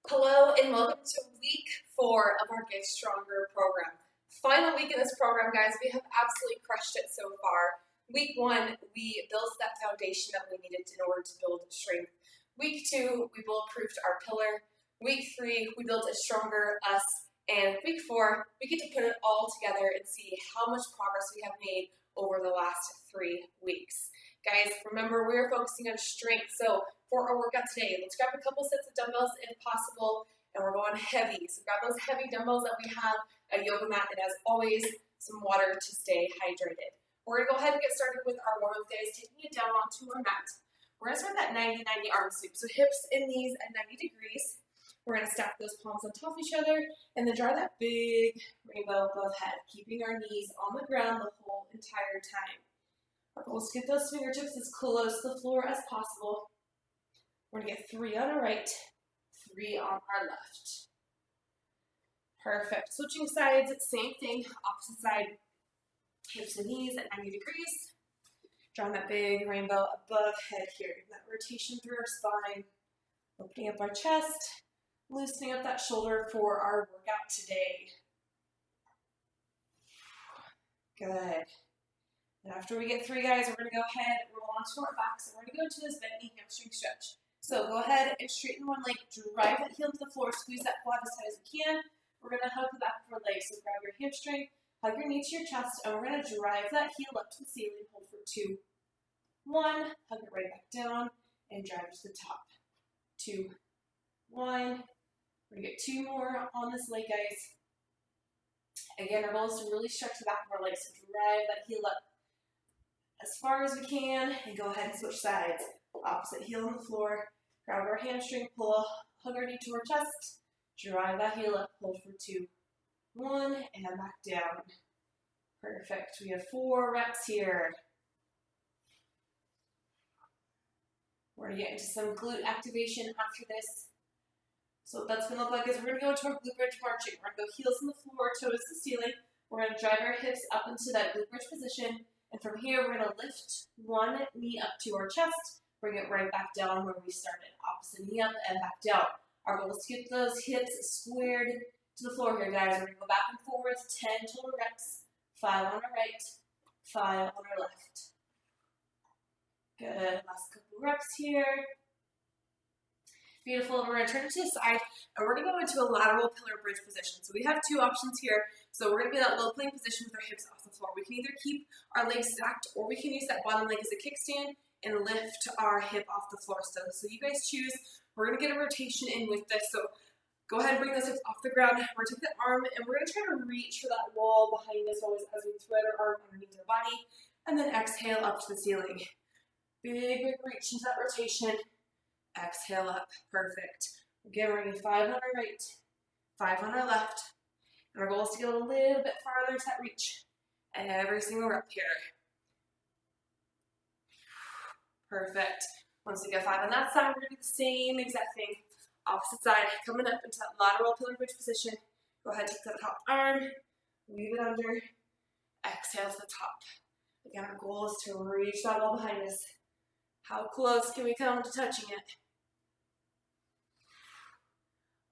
Hello and welcome to week 4 of our Get Stronger program. Final week in this program, guys. We have absolutely crushed it so far. Week 1, we built that foundation that we needed in order to build strength. Week 2, we bulletproofed our pillar. Week 3, we built a stronger us. And week 4, we get to put it all together and see how much progress we have made over the last 3 weeks. Guys, remember, we're focusing on strength. So for our workout today, let's grab a couple sets of dumbbells if possible, and we're going heavy. So grab those heavy dumbbells that we have, a yoga mat, and as always, some water to stay hydrated. We're gonna go ahead and get started with our warm-up days, taking it down onto our mat. We're gonna start that 90-90 arm sweep. So hips and knees at 90 degrees. We're gonna stack those palms on top of each other, and then draw that big rainbow above head, keeping our knees on the ground the whole entire time. Our goal is to get those fingertips as close to the floor as possible. We're going to get 3 on our right, 3 on our left. Perfect. Switching sides, same thing, opposite side. Hips and knees at 90 degrees. Drawing that big rainbow above head here. Get that rotation through our spine. Opening up our chest. Loosening up that shoulder for our workout today. Good. And after we get 3, guys, we're going to go ahead and roll onto our backs. And we're going to go into this bent knee hamstring stretch. So go ahead and straighten one leg, drive that heel to the floor, squeeze that quad as tight as we can. We're going to hug the back of our leg. So grab your hamstring, hug your knee to your chest, and we're going to drive that heel up to the ceiling. Hold for 2, 1, hug it right back down, and drive to the top. 2, 1. We're going to get 2 more on this leg, guys. Again, our goal is to really stretch the back of our legs. So drive that heel up as far as we can, and go ahead and switch sides. Opposite heel on the floor, grab our hamstring, pull, hug our knee to our chest, drive that heel up, hold for 2, 1, and back down. Perfect. We have 4 reps here. We're going to get into some glute activation after this. So what that's going to look like is we're going to go into our glute bridge marching. We're going to go heels on the floor, toes to the ceiling. We're going to drive our hips up into that glute bridge position. And from here, we're going to lift one knee up to our chest, bring it right back down where we started. Opposite knee up and back down. Our goal is to get those hips squared to the floor here, guys. We're going to go back and forth, 10 total reps, 5 on our right, 5 on our left. Good. Last couple reps here. Beautiful. We're going to turn it to the side, and we're going to go into a lateral pillar bridge position. So we have 2 options here. So we're going to be in that low plank position with our hips off the floor. We can either keep our legs stacked, or we can use that bottom leg as a kickstand and lift our hip off the floor still. So you guys choose. We're going to get a rotation in with this. So go ahead and bring those hips off the ground. We're going to take that arm, and we're going to try to reach for that wall behind us always as we thread our arm underneath our body, and then exhale up to the ceiling. Big reach into that rotation. Exhale up. Perfect. Again, we're going to 5 on our right, 5 on our left. And our goal is to get a little bit farther to that reach. And every single rep here. Perfect. Once we get 5 on that side, we're going to do the same exact thing. Opposite side, coming up into that lateral pillar bridge position. Go ahead, take that top arm, weave it under, exhale to the top. Again, our goal is to reach that wall behind us. How close can we come to touching it?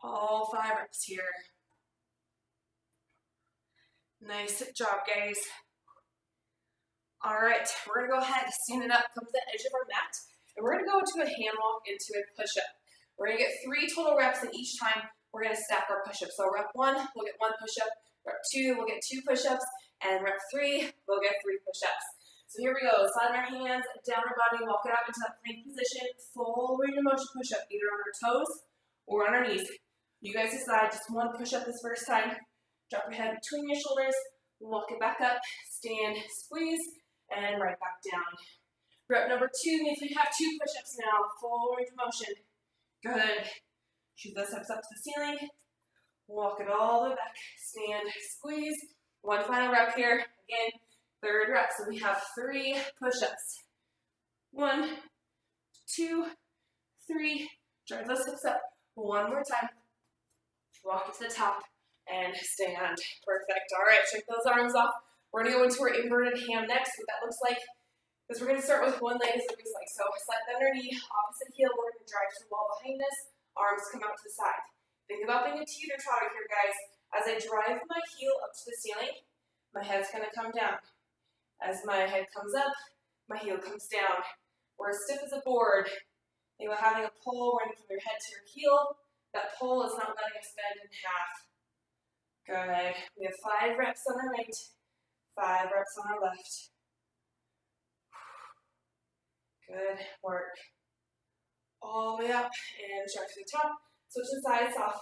All 5 reps here. Nice job, guys. All right, we're gonna go ahead, stand it up, come to the edge of our mat, and we're gonna go into a hand walk, into a push-up. We're gonna get 3 total reps, and each time we're gonna stack our push-ups. So rep 1, we'll get 1 push-up. Rep 2, we'll get 2 push-ups, and rep 3, we'll get 3 push-ups. So here we go. Slide our hands down our body, walk it out into that plank position, full range of motion push-up, either on our toes or on our knees. You guys decide, just 1 push-up this first time. Drop your head between your shoulders, walk it back up, stand, squeeze, and right back down. Rep number 2 means we have 2 push-ups now, full range of motion. Good. Shoot those hips up to the ceiling, walk it all the way back, stand, squeeze. 1 final rep here. Again, 3rd rep. So we have 3 push-ups. 1, 2, 3. Drive those hips up. 1 more time. Walk it to the top and stand. Perfect. All right, shake those arms off. We're going to go into our inverted ham next. What that looks like is we're going to start with 1 leg as it looks like. So slide the underneath, opposite heel. We're going to drive to the wall behind us. Arms come out to the side. Think about being a teeter-totter here, guys. As I drive my heel up to the ceiling, my head's gonna come down. As my head comes up, my heel comes down. We're as stiff as a board. Think about having a pole running from your head to your heel. That pole is not letting us bend in half. Good. We have 5 reps on our right, 5 reps on our left. Good work. All the way up and drive to the top. Switching sides, soft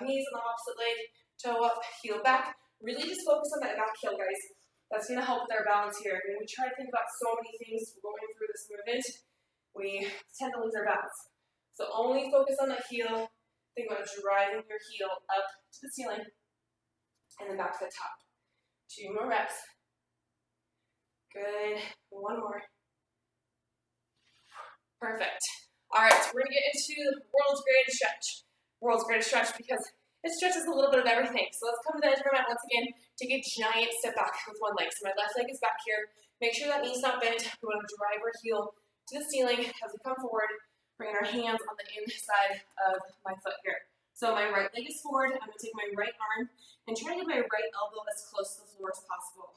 knees on the opposite leg, toe up, heel back. Really just focus on that back heel, guys. That's going to help with our balance here. When we try to think about so many things going through this movement, we tend to lose our balance. So only focus on that heel. Think about driving your heel up to the ceiling and then back to the top. 2 more reps. Good. 1 more. Perfect. All right, so we're going to get into the world's greatest stretch. World's greatest stretch because it stretches a little bit of everything. So let's come to the edge of our mat once again. Take a giant step back with one leg. So my left leg is back here. Make sure that knee's not bent. We want to drive our heel to the ceiling as we come forward. Bring our hands on the inside of my foot here. So my right leg is forward. I'm going to take my right arm and try to get my right elbow as close to the floor as possible.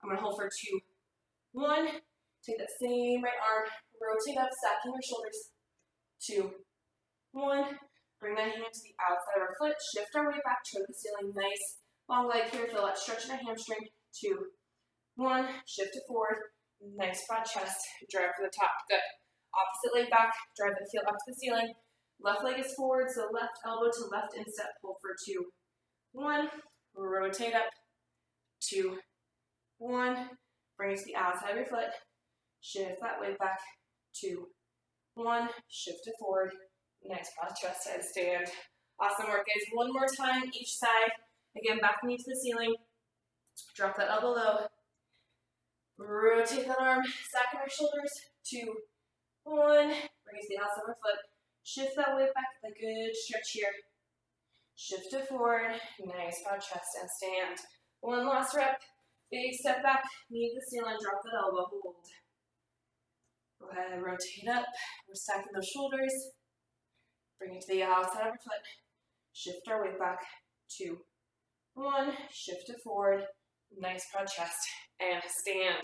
I'm going to hold for 2, 1. Take that same right arm. Rotate up, stacking your shoulders. 2, 1. Bring that hand to the outside of our foot. Shift our way back toward the ceiling. Nice long leg here. Feel that stretch in our hamstring. 2, 1. Shift it forward. Nice broad chest. Drive for the top. Good. Opposite leg back. Drive the heel up to the ceiling. Left leg is forward, so left elbow to left instep. Pull for 2, 1. Rotate up. 2, 1. Bring it to the outside of your foot. Shift that weight back. 2, 1. Shift it forward. Nice broad chest and stand. Awesome work, guys. 1 more time each side. Again, back knee to the ceiling. Drop that elbow low. Rotate that arm. Stack our shoulders. 2, 1. Bring it to the outside of our foot. Shift that weight back. A good stretch here. Shift it forward. Nice broad chest and stand. 1 last rep. Big step back. Knee to the ceiling. Drop that elbow. Hold. Go ahead and rotate up. We're stacking those shoulders. Bring it to the outside of our foot. Shift our weight back. 2, 1. Shift it forward. Nice broad chest and stand.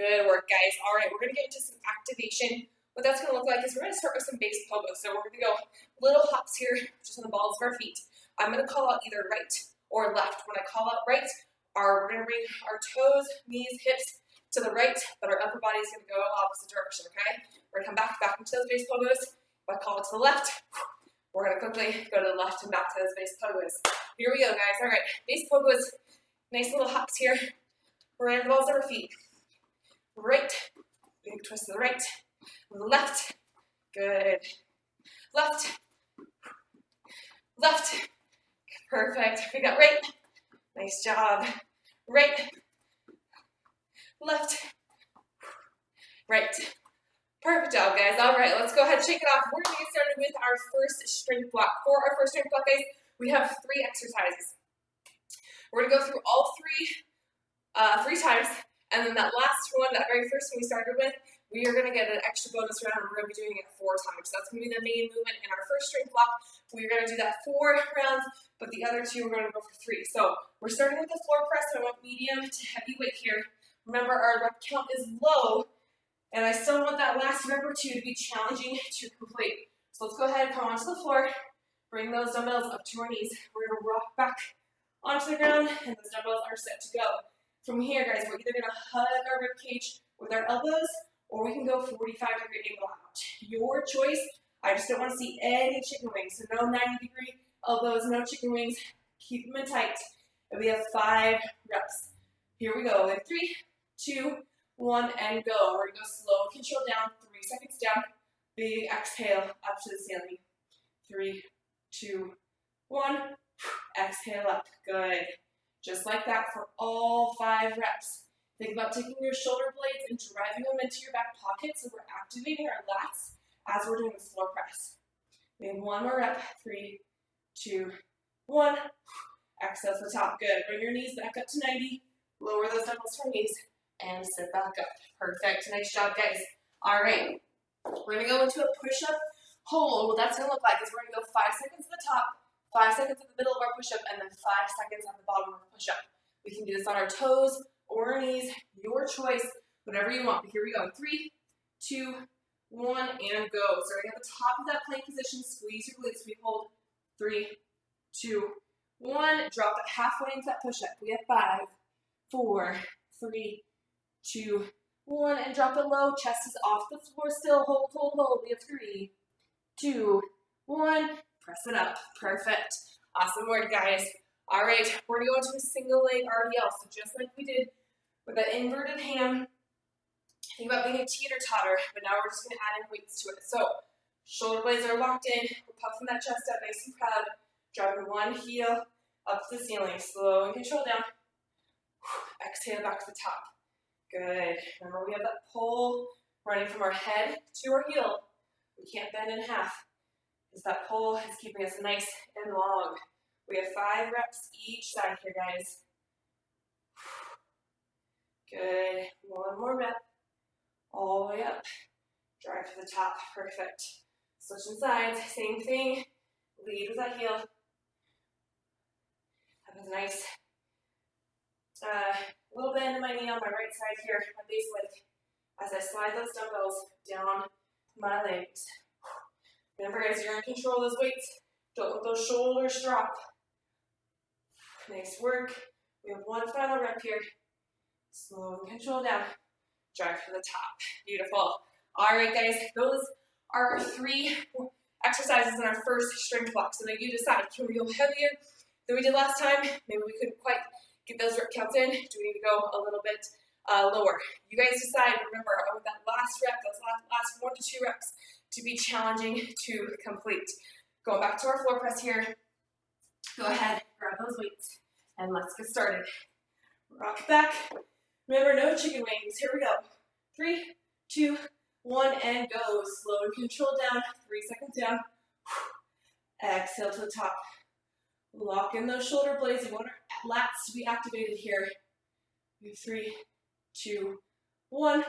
Good work, guys. All right, we're going to get into some activation. What that's going to look like is we're going to start with some base pogos. So we're going to go little hops here, just on the balls of our feet. I'm going to call out either right or left. When I call out right, we're going to bring our toes, knees, hips to the right, but our upper body is going to go opposite direction, okay? We're going to come back into those base pogos. If I call it to the left, we're going to quickly go to the left and back to those base pogos. Here we go, guys. All right, base pogos. Nice little hops here. Right on the balls of our feet. Right. Big twist to the right. Left. Good. Left. Left. Perfect. We got right. Nice job. Right. Left. Right. Perfect job, guys. All right, let's go ahead and shake it off. We're going to get started with our first strength block. For our first strength block, guys, we have 3 exercises. We're going to go through all 3 times, and then that last one, that very first one we started with, we are going to get an extra bonus round, and we're going to be doing it 4 times. So that's going to be the main movement in our first strength block. We're going to do that 4 rounds, but the other 2 we're going to go for 3. So we're starting with the floor press. I want medium to heavy weight here. Remember, our rep count is low, and I still want that last rep or 2 to be challenging to complete. So let's go ahead and come onto the floor. Bring those dumbbells up to our knees. We're going to rock back onto the ground, and those dumbbells are set to go. From here, guys, we're either going to hug our rib cage with our elbows, or we can go 45-degree angle out. Your choice. I just don't want to see any chicken wings. So no 90-degree elbows, no chicken wings. Keep them in tight. And we have 5 reps. Here we go. In 3, 2, 1, and go. We're going to go slow and control down. 3 seconds down. Big exhale up to the ceiling. 3, 2, 1. Exhale up. Good. Just like that for all 5 reps. Think about taking your shoulder blades and driving them into your back pocket so we're activating our lats as we're doing the floor press. We have 1 more rep. 3, 2, 1. Exhale to the top. Good. Bring your knees back up to 90. Lower those dumbbells to our knees and sit back up. Perfect. Nice job, guys. All right. We're going to go into a push-up hold. What that's going to look like is we're going to go 5 seconds to the top, 5 seconds at the middle of our push-up, and then 5 seconds at the bottom of our push-up. We can do this on our toes or our knees, your choice, whatever you want. But here we go. 3, 2, 1, and go. Starting at the top of that plank position, squeeze your glutes. We hold 3, 2, 1. Drop it halfway into that push-up. We have 5, 4, 3, 2, 1, and drop it low. Chest is off the floor still. Hold, hold, hold. We have 3, 2, 1. Press it up. Perfect. Awesome work, guys. All right, we're going to go into a single leg RDL. So just like we did with the inverted ham, think about being a teeter-totter, but now we're just going to add in weights to it. So shoulder blades are locked in. We're puffing that chest up nice and proud. Driving one heel up to the ceiling. Slow and control down. Exhale back to the top. Good. Remember, we have that pull running from our head to our heel. We can't bend in half, because that pull is keeping us nice and long. We have 5 reps each side here, guys. Good. One more rep. All the way up. Drive to the top. Perfect. Switching sides. Same thing. Lead with that heel. Have a nice little bend in my knee on my right side here, my base leg, as I slide those dumbbells down my legs. Remember, guys, you're in control of those weights. Don't let those shoulders drop. Nice work. We have one final rep here. Slow and control down. Drive to the top. Beautiful. All right, guys, those are our 3 exercises in our first strength block. So now you decide, can we go heavier than we did last time? Maybe we couldn't quite get those rep counts in. Do we need to go a little bit lower? You guys decide. Remember, I want that last rep, those last 1 to 2 reps to be challenging to complete. Going back to our floor press here. Go ahead, grab those weights, and let's get started. Rock back. Remember, no chicken wings. Here we go. 3, 2, 1, and go. Slow and control down. 3 seconds down. Exhale to the top. Lock in those shoulder blades. We want our lats to be activated here. We have 3, 2, 1.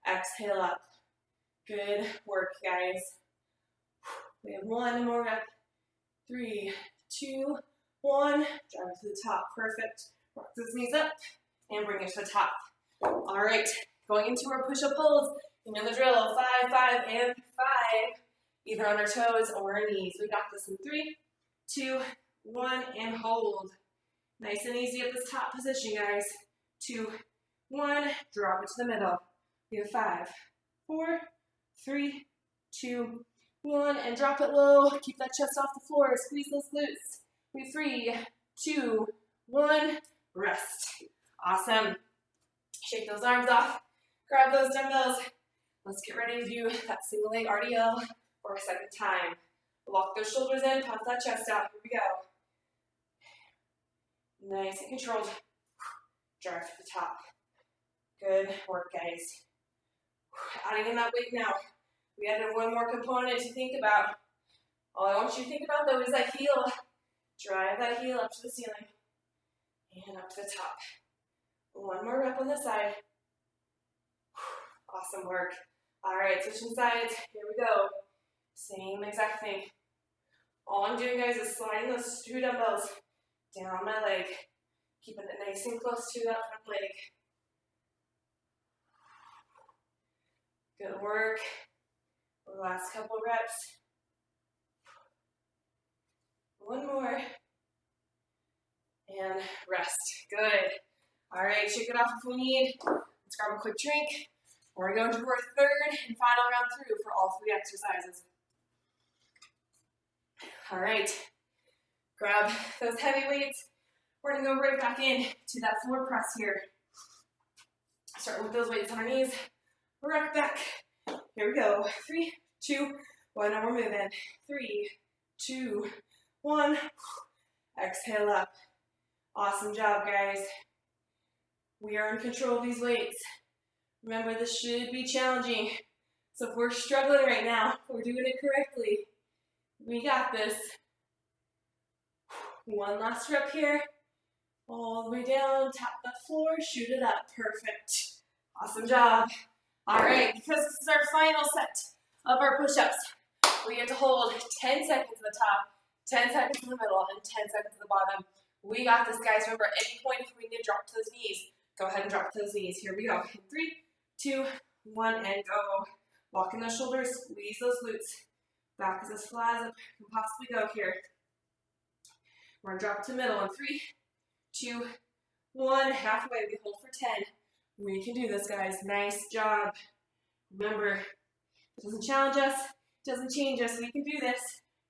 Exhale up. Good work, guys. We have 1 more rep. 3, 2, 1. Drive to the top. Perfect. Rock those knees up and bring it to the top. All right. Going into our push-up pulls. You know the drill. 5, 5, and 5. Either on our toes or our knees. We got this in 3, 2, 1, and hold. Nice and easy at this top position, guys. 2, 1. Drop it to the middle. We have 5, 4, 3, 2, 1, and drop it low. Keep that chest off the floor. Squeeze those glutes. We have 3, 2, 1. Rest. Awesome. Shake those arms off. Grab those dumbbells. Let's get ready to do that single leg RDL for a second time. Lock those shoulders in. Puff that chest out. Here we go. Nice and controlled. Drive to the top. Good work, guys. Adding in that weight now. We added 1 more component to think about. All I want you to think about, though, is that heel. Drive that heel up to the ceiling. And up to the top. 1 more rep on the side. Awesome work. All right, switching sides. Here we go. Same exact thing. All I'm doing, guys, is sliding those 2 dumbbells down my leg. Keeping it nice and close to that front leg. Good work. Last couple reps. 1 more. And rest. Good. All right, shake it off if we need. Let's grab a quick drink. We're going to do our 3rd and final round through for all 3 exercises. All right. Grab those heavy weights. We're going to go right back in to that floor press here. Start with those weights on our knees. Rock back. Here we go. 3, 2, 1. Now we're moving. 3, 2, 1. Exhale up. Awesome job, guys. We are in control of these weights. Remember, this should be challenging. So if we're struggling right now, we're doing it correctly. We got this. 1 last rep here. All the way down, tap that floor, shoot it up. Perfect. Awesome job. All right, because this is our final set of our push-ups, we get to hold 10 seconds at the top, 10 seconds in the middle, and 10 seconds at the bottom. We got this, guys. Remember, at any point if we need to drop to those knees, go ahead and drop to those knees. Here we go. In 3, 2, 1, and go. Walk in those shoulders, squeeze those glutes. Back is as flat as it can possibly go here. We're gonna drop to the middle in 3, 2, 1. Halfway, we hold for 10. We can do this, guys. Nice job. Remember, it doesn't challenge us, it doesn't change us. We can do this.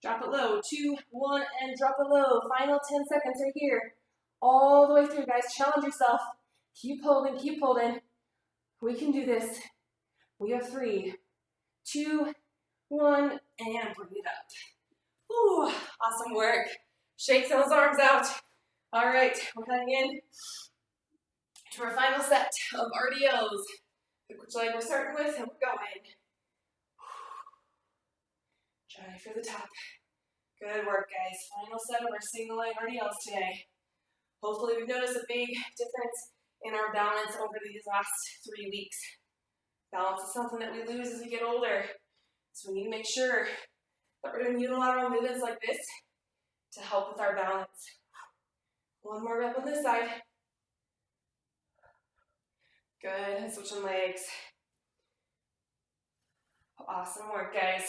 Drop it low. 2, 1, and drop it low. Final 10 seconds right here. All the way through, guys. Challenge yourself. Keep holding, keep holding. We can do this. We have 3, 2, 1, and bring it up. Ooh, awesome work. Shake those arms out. All right, we're heading in to our final set of RDOs. Pick which leg we're starting with, and we're going. Try for the top. Good work, guys. Final set of our single leg RDLs today. Hopefully we've noticed a big difference in our balance over these last 3 weeks. Balance is something that we lose as we get older. So we need to make sure that we're doing unilateral movements like this to help with our balance. One more rep on this side. Good, and switching legs. Awesome work, guys.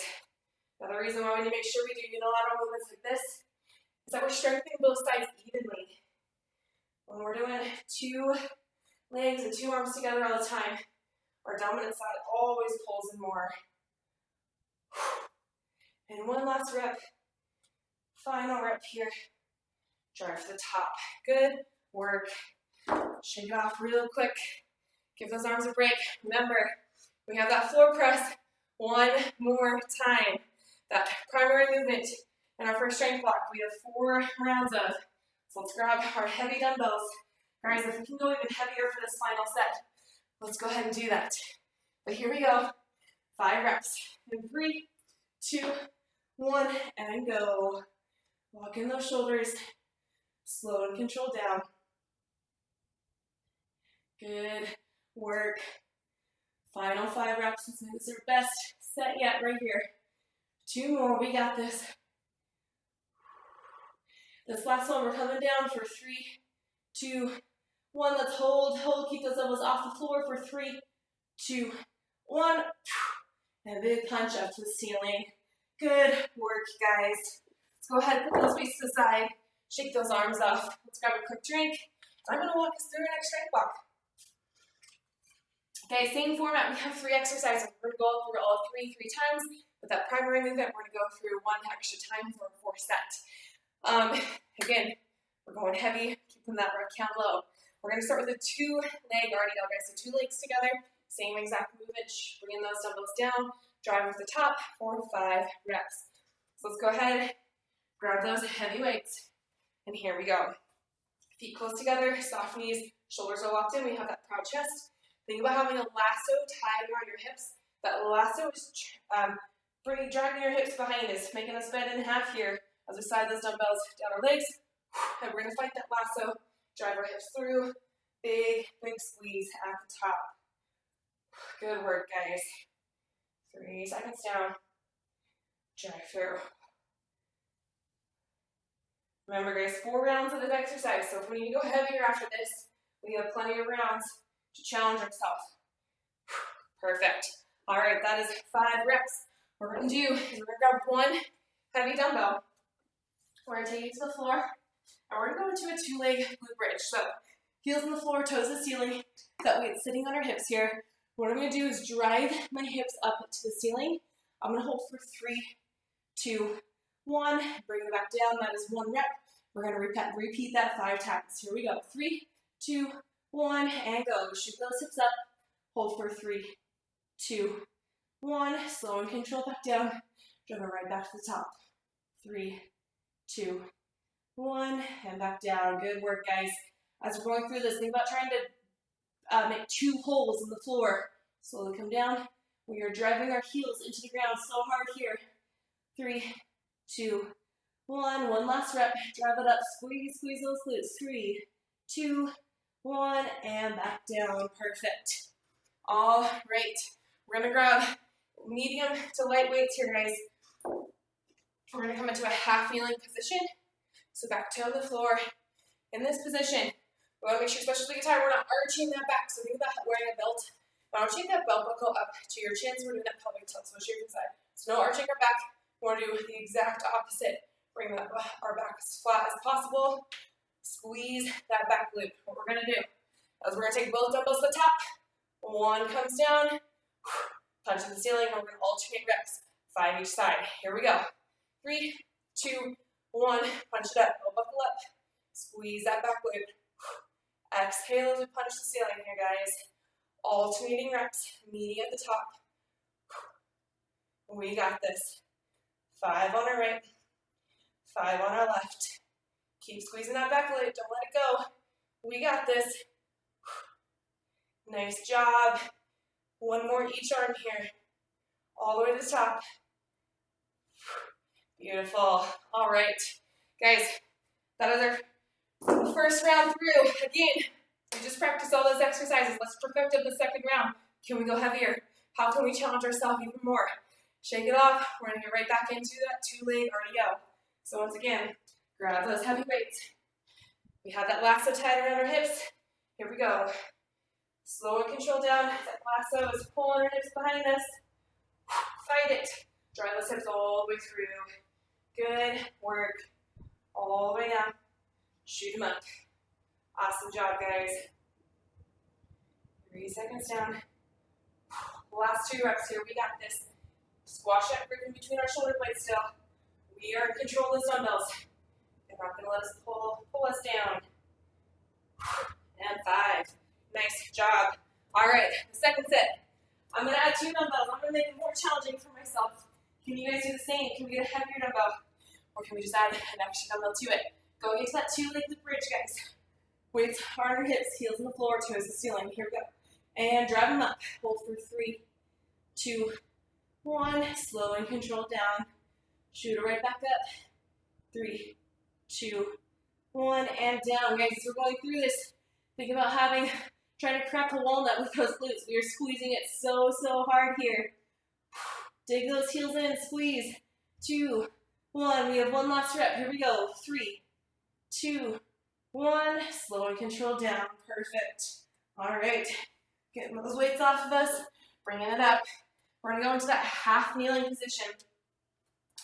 Another reason why we need to make sure we do unilateral movements like this is that we're strengthening both sides evenly. When we're doing 2 legs and 2 arms together all the time, our dominant side always pulls in more. And one last rep. Final rep here. Drive to the top. Good work. Shake it off real quick. Give those arms a break. Remember, we have that floor press one more time. That primary movement in our first strength block, we have 4 rounds of. So let's grab our heavy dumbbells. Guys, if we can go even heavier for this final set, let's go ahead and do that. But here we go. 5 reps. In 3, 2, 1, and go. Walk in those shoulders. Slow and control down. Good work. Final 5 reps. This is our best set yet right here. 2 more. We got this. This last one, we're coming down for 3, 2, 1. Let's hold. Keep those elbows off the floor for 3, 2, 1. And a big punch up to the ceiling. Good work, guys. Let's go ahead and put those weights to the side. Shake those arms off. Let's grab a quick drink. I'm going to walk us through our next strength block. Okay, same format. We have 3 exercises. We're going to go through all 3 times. With that primary movement, we're going to go through 1 extra time for a 4 set. Again, we're going heavy, keeping that rep count low. We're going to start with a 2-leg RDL, guys. So 2 legs together, same exact movement. Bringing those dumbbells down, drive with the top, 4 to 5 reps. So let's go ahead, grab those heavy weights, and here we go. Feet close together, soft knees, shoulders are locked in. We have that proud chest. Think about having a lasso tied around your hips. That lasso is dragging your hips behind us, making us bend in half here as we slide those dumbbells down our legs. And we're going to fight that lasso, drive our hips through. Big squeeze at the top. Good work, guys. 3 seconds down. Drive through. Remember, guys, 4 rounds of this exercise. So if we need to go heavier after this, we have plenty of rounds to challenge ourselves. Perfect. All right, that is 5 reps. What we're going to do is we're going to grab 1 heavy dumbbell. We're going to take it to the floor, and we're going to go into a 2-leg glute bridge. So heels on the floor, toes to the ceiling. That way it's sitting on our hips here. What I'm going to do is drive my hips up to the ceiling. I'm going to hold for 3, 2, 1. Bring it back down. That is 1 rep. We're going to repeat that 5 times. Here we go. 3, 2, 1, and go. Shoot those hips up. Hold for 3, 2, 1. Slow and control back down. Drive it right back to the top. 3, 2, 1, and back down. Good work, guys. As we're going through this, think about trying to make 2 holes in the floor. Slowly come down. We are driving our heels into the ground so hard here. 3, 2, 1. One last rep. Drive it up. Squeeze those glutes. 3, 2, 1, and back down. Perfect. All right. We're going to grab medium to light weights here, guys. We're gonna come into a half kneeling position. So back toe on the floor. In this position, we wanna make sure, especially with the guitar, we're not arching that back. So think about wearing a belt. We're not arching that belt buckle up to your chin, so we're doing that pelvic tilt, so shoulder to the side. So no arching our back. We wanna do the exact opposite. Bring our back as flat as possible. Squeeze that back glute. What we're gonna do is we're gonna take both dumbbells to the top. One comes down, punch to the ceiling, and we're gonna alternate reps. 5 each side. Here we go. 3, 2, 1. Punch it up. Buckle up. Squeeze that back glute. Exhale as we punch the ceiling here, guys. Alternating reps. Meeting at the top. We got this. 5 on our right. 5 on our left. Keep squeezing that back glute. Don't let it go. We got this. Nice job. One more each arm here. All the way to the top. Beautiful. All right. Guys, that is our first round through. Again, we just practiced all those exercises. Let's perfect up the second round. Can we go heavier? How can we challenge ourselves even more? Shake it off. We're going to get right back into that 2-leg RDO. So once again, grab those heavy weights. We have that lasso tied around our hips. Here we go. Slow and control down. That lasso is pulling our hips behind us. Fight it. Drive those hips all the way through. Good work. All the way down. Shoot them up. Awesome job, guys. 3 seconds down. Last 2 reps here. We got this. Squash that grip in between our shoulder blades still. We are in control of those dumbbells. They're not going to let us pull us down. And 5. Nice job. All right, the second set. I'm going to add 2 dumbbells. I'm going to make it more challenging for myself. Can you guys do the same? Can we get a heavier dumbbell? Or can we just add an extra dumbbell to it? Go into that 2-leg loop bridge, guys. Weights on our hips, heels on the floor, toes to the ceiling. Here we go. And drive them up. Hold for 3, 2, 1. Slow and control down. Shoot it right back up. 3, 2, 1. And down. Guys, as we're going through this, think about trying to crack a walnut with those glutes. We are squeezing it so hard here. Dig those heels in, squeeze. 2, 1. We have one last rep. Here we go. 3, 2, 1. Slow and control down. Perfect. All right. Getting those weights off of us. Bringing it up. We're going to go into that half kneeling position.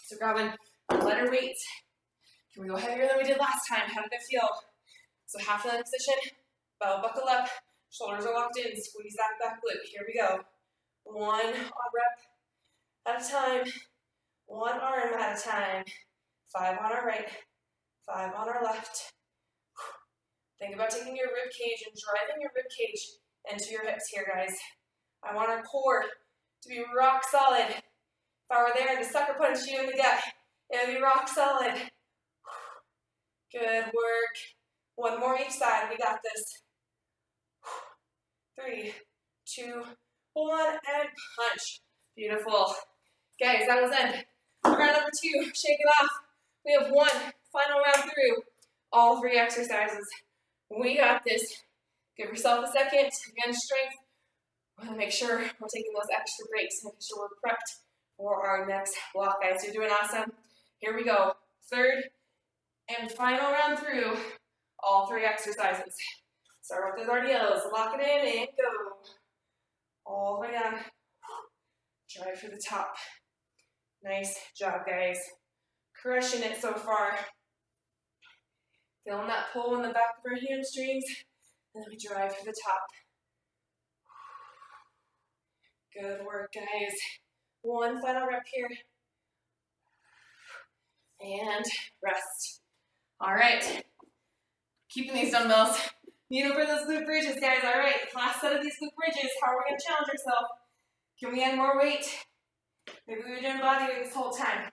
So grabbing our letter weights. Can we go heavier than we did last time? How did it feel? So half kneeling position. Belt buckle up. Shoulders are locked in. Squeeze that back glute. Here we go. 1 rep at a time. 1 arm at a time. 5 on our right. 5 on our left. Think about taking your rib cage and driving your rib cage into your hips here, guys. I want our core to be rock solid. If I were there to sucker punch you in the gut, it would be rock solid. Good work. 1 more each side. We got this. 3, 2, 1, and punch. Beautiful. Guys, that was it. Round number 2, shake it off. We have 1 final round through. All 3 exercises. We got this. Give yourself a second. Again, strength. We're going to make sure we're taking those extra breaks, making sure we're prepped for our next block, guys. You're doing awesome. Here we go. 3rd and final round through. All 3 exercises. Start with those RDOs. Lock it in and go. All the way down. Drive for the top. Nice job, guys. Crushing it so far. Feeling that pull in the back of our hamstrings. And then we drive to the top. Good work, guys. 1 final rep here. And rest. All right. Keeping these dumbbells. Need them for those glute bridges, guys. All right. Last set of these glute bridges. How are we going to challenge ourselves? Can we add more weight? Maybe we were doing body weight this whole time.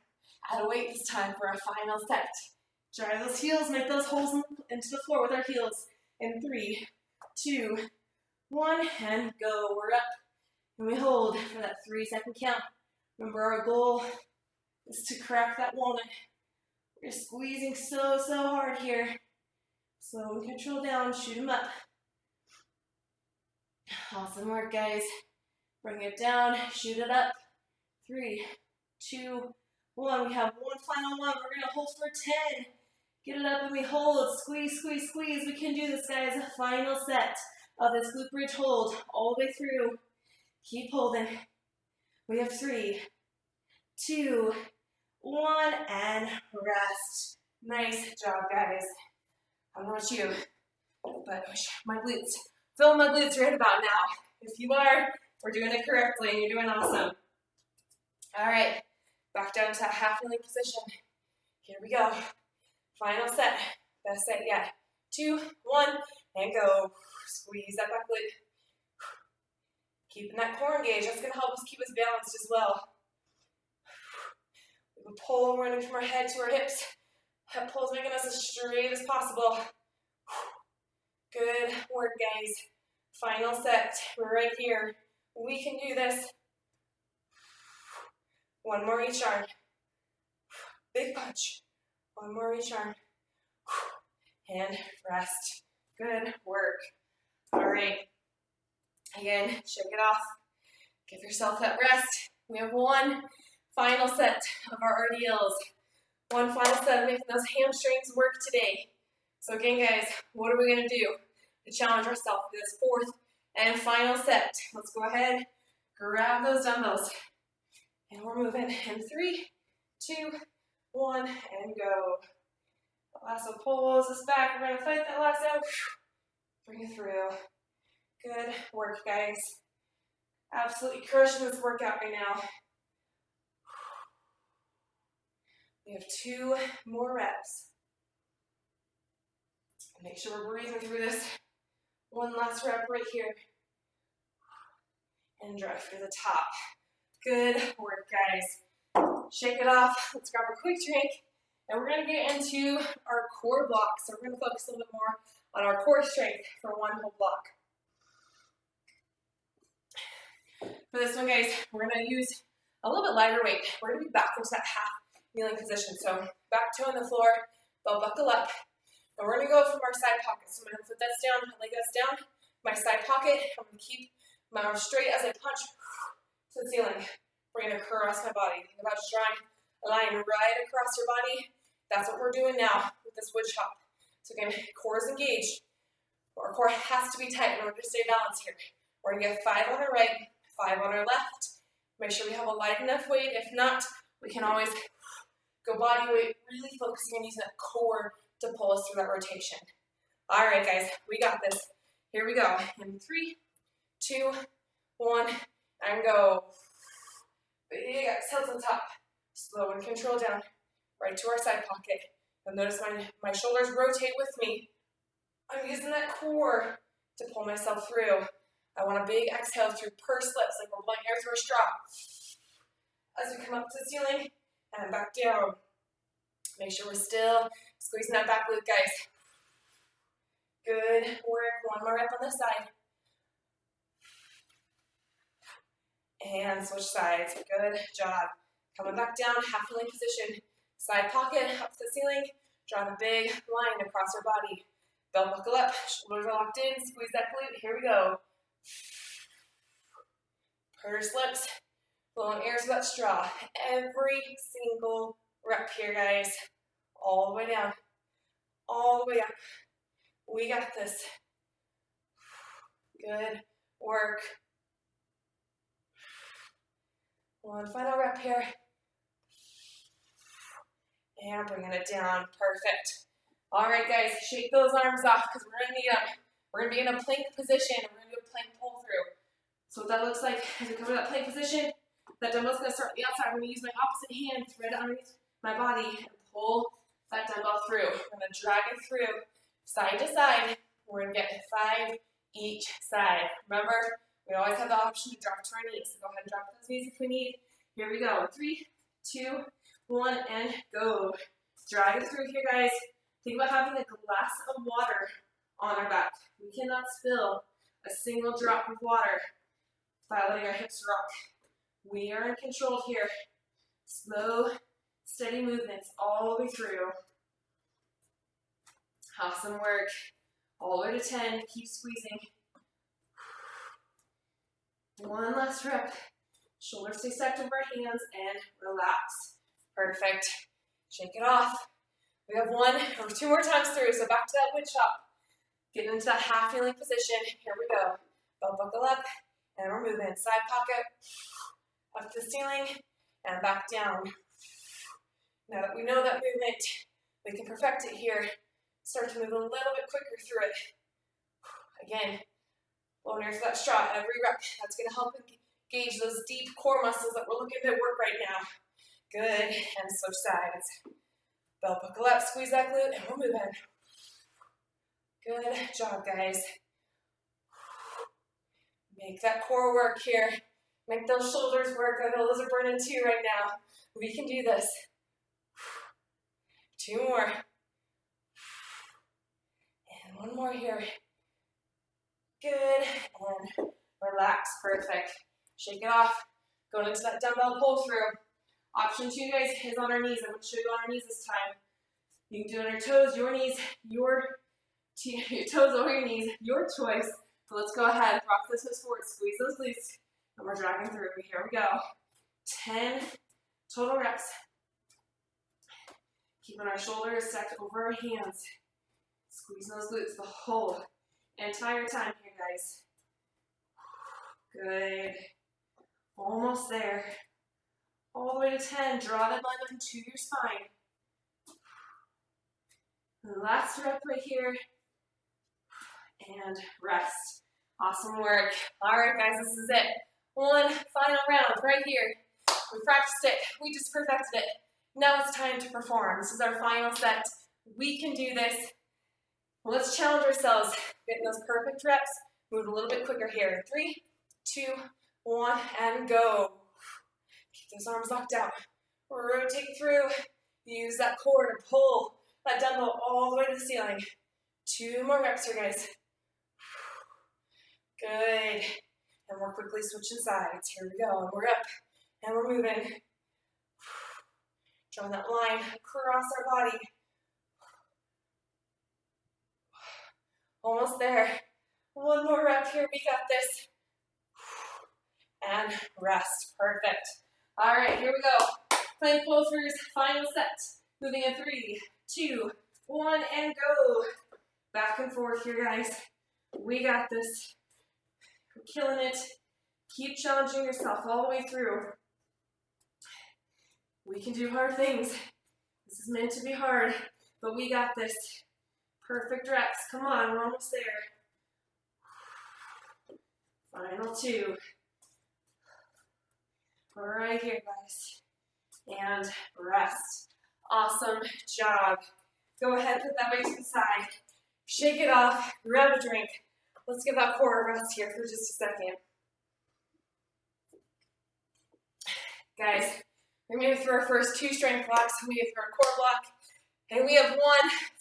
Add a weight this time for our final set. Drive those heels, make those holes into the floor with our heels. In 3, 2, 1, and go. We're up. And we hold for that 3-second count. Remember, our goal is to crack that walnut. We're squeezing so hard here. Slow and control down, shoot them up. Awesome work, guys. Bring it down, shoot it up. 3, 2, 1. We have one final one. We're gonna hold for 10. Get it up and we hold. Squeeze, squeeze, squeeze. We can do this, guys. Final set of this glute bridge hold all the way through. Keep holding. We have 3, 2, 1, and rest. Nice job, guys. I don't know about you, but my glutes, feeling my glutes right about now. If you are, we're doing it correctly and you're doing awesome. All right, back down to half kneeling position. Here we go. Final set, best set yet. 2, 1, and go. Squeeze that back glute. Keeping that core engaged, that's gonna help us keep us balanced as well. We can pull running from our head to our hips. Hip pulls making us as straight as possible. Good work, guys. Final set, we're right here. We can do this. One more each arm. Big punch. One more each arm. And rest. Good work. All right. Again, shake it off. Give yourself that rest. We have one final set of our RDLs. One final set of making those hamstrings work today. So again, guys, what are we going to do to challenge ourselves for this fourth and final set? Let's go ahead, grab those dumbbells, and we're moving in 3, 2, 1, and go. Lasso pulls us back. We're going to fight that lasso. Bring it through. Good work, guys. Absolutely crushing this workout right now. We have 2 more reps. Make sure we're breathing through this. One last rep right here. And drive through the top. Good work, guys. Shake it off. Let's grab a quick drink. And we're going to get into our core block. So we're going to focus a little bit more on our core strength for one whole block. For this one, guys, we're going to use a little bit lighter weight. We're going to be back into that half kneeling position. So back toe on the floor, belt buckle up. And we're going to go from our side pocket. So I'm going to put that down, leg that's down, my side pocket. I'm going to keep my arms straight as I punch to the ceiling. We're going to cross my body. Think about just drawing a line right across your body. That's what we're doing now with this wood chop. So again, core is engaged. Our core has to be tight in order to stay balanced here. We're going to get 5 on our right, 5 on our left. Make sure we have a light enough weight. If not, we can always go body weight, really focusing on using that core to pull us through that rotation. All right, guys, we got this. Here we go. In 3, 2, 1, and go. Big exhale to the top. Slow and control down. Right to our side pocket. You'll notice my shoulders rotate with me. I'm using that core to pull myself through. I want a big exhale through pursed lips, like we're blowing air through a straw. As we come up to the ceiling and back down. Make sure we're still squeezing that back glute, guys. Good work. One more rep on this side. And switch sides. Good job. Coming back down, half kneeling position. Side pocket, up to the ceiling. Draw a big line across our body. Belt buckle up, shoulders are locked in. Squeeze that glute. Here we go. Pursed lips. Blowing air through that straw. Every single rep here, guys. All the way down. All the way up. We got this. Good work. One final rep here. And bringing it down. Perfect. All right, guys. Shake those arms off because we're going to need them. We're going to be in a plank position. And we're going to do a plank pull through. So what that looks like as we come to that plank position, that dumbbell's going to start on the outside. I'm going to use my opposite hand right underneath my body and pull that dumbbell through. I'm going to drag it through side to side. We're going to get 5 each side. Remember, we always have the option to drop to our knees. So go ahead and drop those knees if we need. Here we go. 3, 2, 1, and go. Drag it through here, guys. Think about having a glass of water on our back. We cannot spill a single drop of water by letting our hips rock. We are in control here. Slow, steady movements all the way through. Awesome work. All the way to 10. Keep squeezing. One last rep. Shoulders stay stacked over our hands and relax. Perfect. Shake it off. We have 1 or 2 more times through, so back to that wood chop. Getting into that half kneeling position. Here we go. Belt buckle up, and we're moving. Side pocket, up to the ceiling, and back down. Now that we know that movement, we can perfect it here. Start to move a little bit quicker through it. Again, blowing air for that straw every rep. That's going to help engage those deep core muscles that we're looking to work right now. Good, and switch sides. Belt buckle up, squeeze that glute, and we're moving. Good job, guys. Make that core work here. Make those shoulders work. I know those are burning too right now. We can do this. 2 more. And 1 more here. Good, and relax, perfect. Shake it off. Going into that dumbbell pull through. Option 2, guys, is on our knees. I'm going to show you on our knees this time. You can do it on your toes, your knees, your toes or your knees, your choice. So let's go ahead, rock those hips forward, squeeze those glutes, and we're dragging through. Here we go. 10 total reps. Keeping our shoulders stacked over our hands. Squeeze those glutes the whole entire time here, guys. Good. Almost there. All the way to 10. Draw that line up into your spine. And last rep right here. And rest. Awesome work. All right, guys, this is it. 1 final round right here. We practiced it. We just perfected it. Now it's time to perform. This is our final set. We can do this. Let's challenge ourselves. Getting those perfect reps. Move a little bit quicker here. 3, 2, 1, and go. Keep those arms locked out. Rotate through. Use that core to pull that dumbbell all the way to the ceiling. 2 more reps here, guys. Good. And we're quickly switching sides. Here we go. And we're up. And we're moving. Drawing that line across our body. Almost there. 1 more rep here. We got this. And rest. Perfect. All right, here we go. Plank pull-throughs, final set. Moving in 3, 2, 1, and go. Back and forth here, guys. We got this. We're killing it. Keep challenging yourself all the way through. We can do hard things. This is meant to be hard, but we got this. Perfect reps. Come on, we're almost there. Final 2. Right here, guys. And rest. Awesome job. Go ahead, put that weight to the side. Shake it off. Grab a drink. Let's give that core a rest here for just a second. Guys, we made it through our first 2 strength blocks. We made it through our core block. And we have 1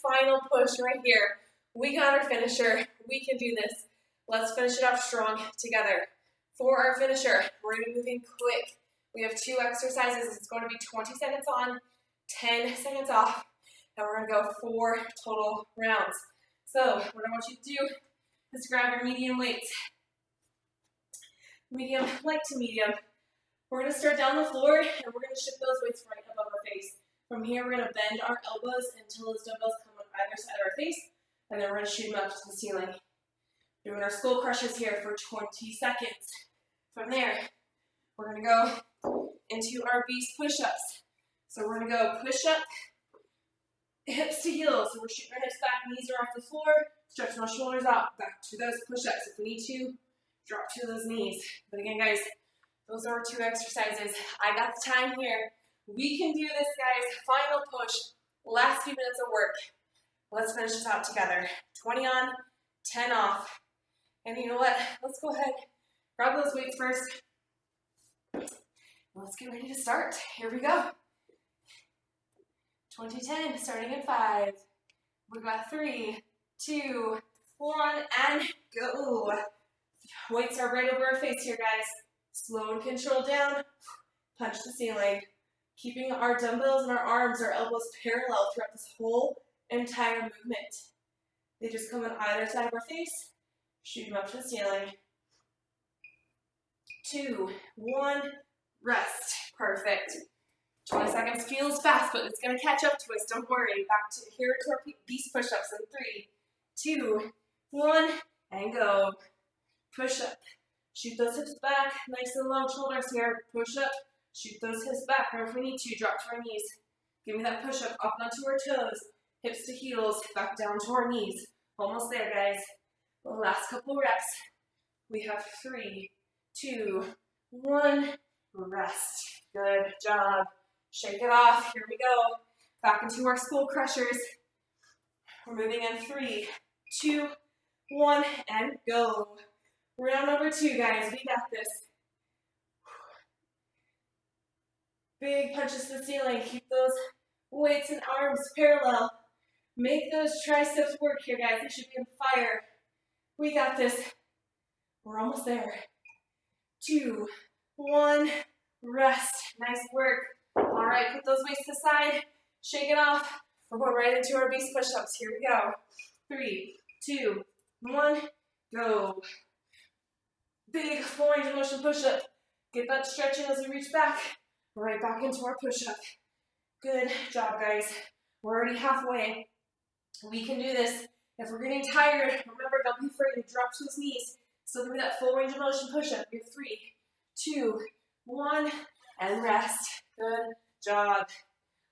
final push right here. We got our finisher. We can do this. Let's finish it off strong together. For our finisher, we're going to be moving quick. We have 2 exercises. It's going to be 20 seconds on, 10 seconds off, and we're going to go 4 total rounds. So what I want you to do is grab your medium weights. Medium, light to medium. We're going to start down the floor, and we're going to shift those weights right above our face. From here, we're going to bend our elbows until those dumbbells come on either side of our face, and then we're going to shoot them up to the ceiling. Doing our skull crushes here for 20 seconds. From there, we're going to go into our beast push-ups. So we're going to go push-up, hips to heels. So we're shooting our hips back, knees are off the floor, stretching our shoulders out, back to those push-ups. If we need to, drop to those knees. But again, guys, those are our 2 exercises. I got the time here. We can do this, guys. Final push. Last few minutes of work. Let's finish this out together. 20 on, 10 off. And you know what? Let's go ahead. Grab those weights first. Let's get ready to start. Here we go. 20-10, starting in 5. We got 3, 2, 1, and go. Weights are right over our face here, guys. Slow and controlled down. Punch the ceiling. Keeping our dumbbells and our arms, our elbows parallel throughout this whole entire movement. They just come on either side of our face. Shoot them up to the ceiling. 2, 1, rest. Perfect. 20 seconds feels fast, but it's gonna catch up to us, don't worry. Back to here to our beast push-ups in 3, 2, 1, and go. Push up. Shoot those hips back, nice and long shoulders here. Push up, shoot those hips back, or if we need to, drop to our knees. Give me that push up, up onto our toes, hips to heels, back down to our knees. Almost there, guys. The last couple reps. We have 3, 2, 1, rest. Good job. Shake it off, here we go. Back into our school crushers. We're moving in 3, 2, 1, and go. Round number 2, guys, we got this. Big punches to the ceiling. Keep those weights and arms parallel. Make those triceps work here, guys. They should be on fire. We got this. We're almost there. 2, 1, rest. Nice work. All right, put those weights aside. Shake it off. We're going right into our beast push-ups. Here we go. 3, 2, 1, go. Big full range of motion push-up. Get that stretching as we reach back. Right back into our push-up. Good job, guys. We're already halfway. We can do this. If we're getting tired, remember, don't be afraid to drop to those knees. Still give me that full range of motion push-up. Here, 3, 2, 1, and rest. Good job.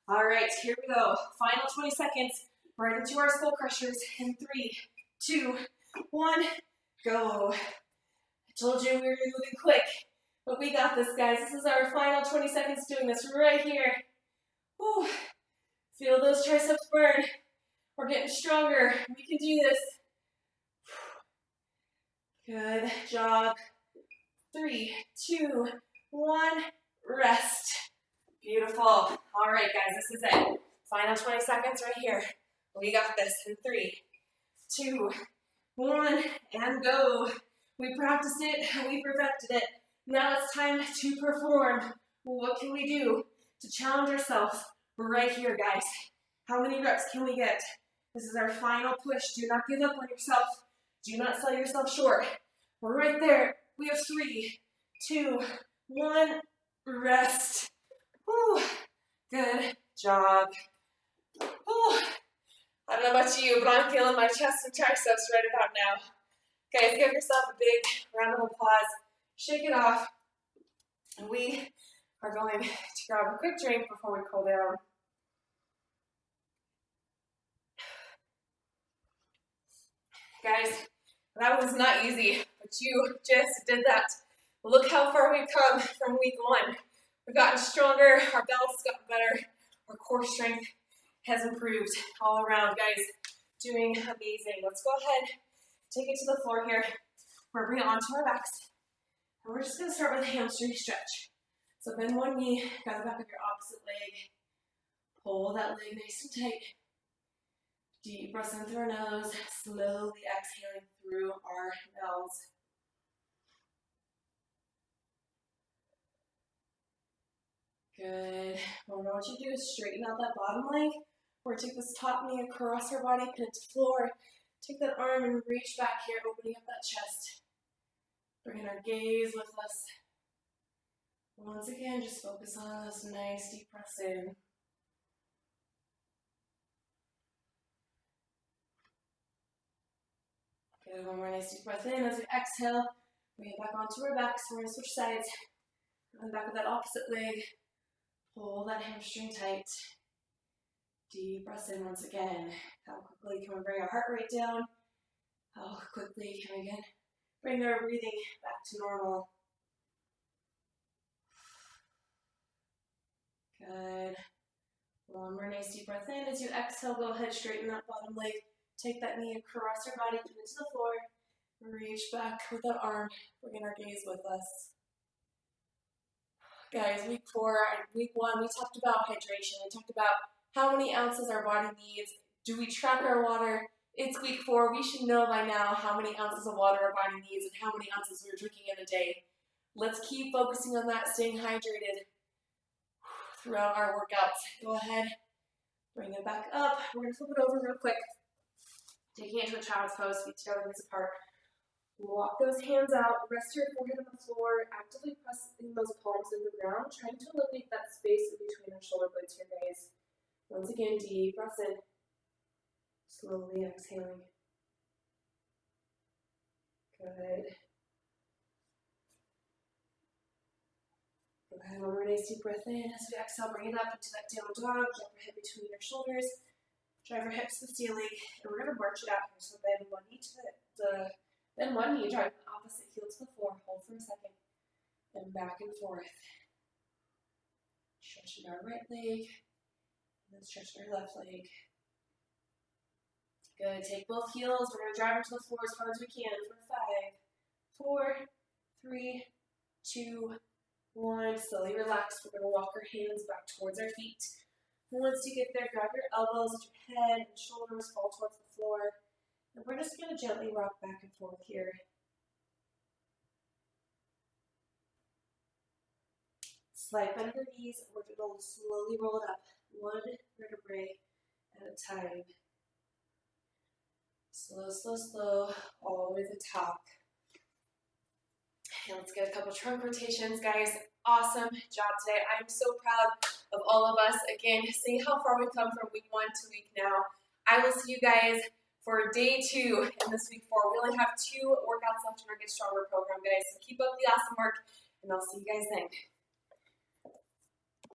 All right, here we go. Final 20 seconds. Right into our skull crushers. In 3, 2, 1, go. I told you we were moving quick, but we got this, guys. This is our final 20 seconds doing this right here. Whew. Feel those triceps burn. We're getting stronger. We can do this. Good job. 3, 2, 1, rest. Beautiful. All right, guys, this is it. Final 20 seconds right here. We got this in 3, 2, 1, and go. We practiced it, we perfected it. Now it's time to perform. What can we do to challenge ourselves right here, guys? How many reps can we get? This is our final push. Do not give up on yourself. Do not sell yourself short. We're right there. We have 3, 2, 1, rest. Whew. Good job. Whew. I don't know about you, but I'm feeling my chest and triceps right about now. Guys, give yourself a big round of applause. Shake it off. And we are going to grab a quick drink before we cool down. Guys, that was not easy, but you just did that. Look how far we've come from week 1. We've gotten stronger, our balance has gotten better, our core strength has improved all around, guys. Doing amazing. Let's go ahead, take it to the floor here. We're bringing it onto our backs. And we're just going to start with a hamstring stretch. So bend one knee, grab the back of your opposite leg. Pull that leg nice and tight. Deep breaths in through our nose, slowly exhaling through our mouths. Good. Well, now what you do is straighten out that bottom leg. We're going to take this top knee across our body, pin it to the floor. Take that arm and reach back here, opening up that chest. Bringing our gaze with us. Once again, just focus on those nice deep breaths in. Good, one more nice deep breath in as we exhale. Bring it back onto our backs. We're going to switch sides. On the back of that opposite leg. Pull that hamstring tight. Deep breaths in once again. How quickly can we bring our heart rate down? How quickly can we again bring our breathing back to normal? Good. One more nice deep breath in. As you exhale, go ahead, straighten that bottom leg. Take that knee across your body, pin it to the floor. Reach back with that arm, bringing our gaze with us. Guys, week 4 and week 1, we talked about hydration. We talked about how many ounces our body needs. Do we track our water? It's week 4. We should know by now how many ounces of water our body needs and how many ounces we're drinking in a day. Let's keep focusing on that, staying hydrated throughout our workouts. Go ahead, bring it back up. We're going to flip it over real quick. Taking it to a child's pose, feet together, knees apart. Walk those hands out, rest your forehead on the floor, actively pressing those palms to the ground, trying to eliminate that space in between our shoulder blades here, guys. Once again, deep breaths in. Slowly exhaling. Good. Go ahead, one more nice deep breath in. As we exhale, bring it up into that down dog. Drop your head between your shoulders. Drive your hips to the ceiling. And we're going to march it out here. So bend one knee to then one knee, drive the opposite heel to the floor. Hold for a second. And back and forth. Stretching our right leg. And then stretching our left leg. Good. Take both heels. We're going to drive them to the floor as hard as we can for 5, 4, 3, 2, 1. Slowly relax. We're going to walk our hands back towards our feet. Once you get there, grab your elbows, your head and shoulders fall towards the floor. And we're just going to gently rock back and forth here. Slight bend of your knees. We're going to slowly roll it up, one vertebrae at a time. Slow, slow, slow, all the way to the top. And let's get a couple trunk rotations, guys. Awesome job today. I'm so proud of all of us. Again, see how far we've come from week 1 to week now. I will see you guys for day 2 and this week 4. We only have 2 workouts left in our Get Stronger program, guys. So keep up the awesome work, and I'll see you guys then.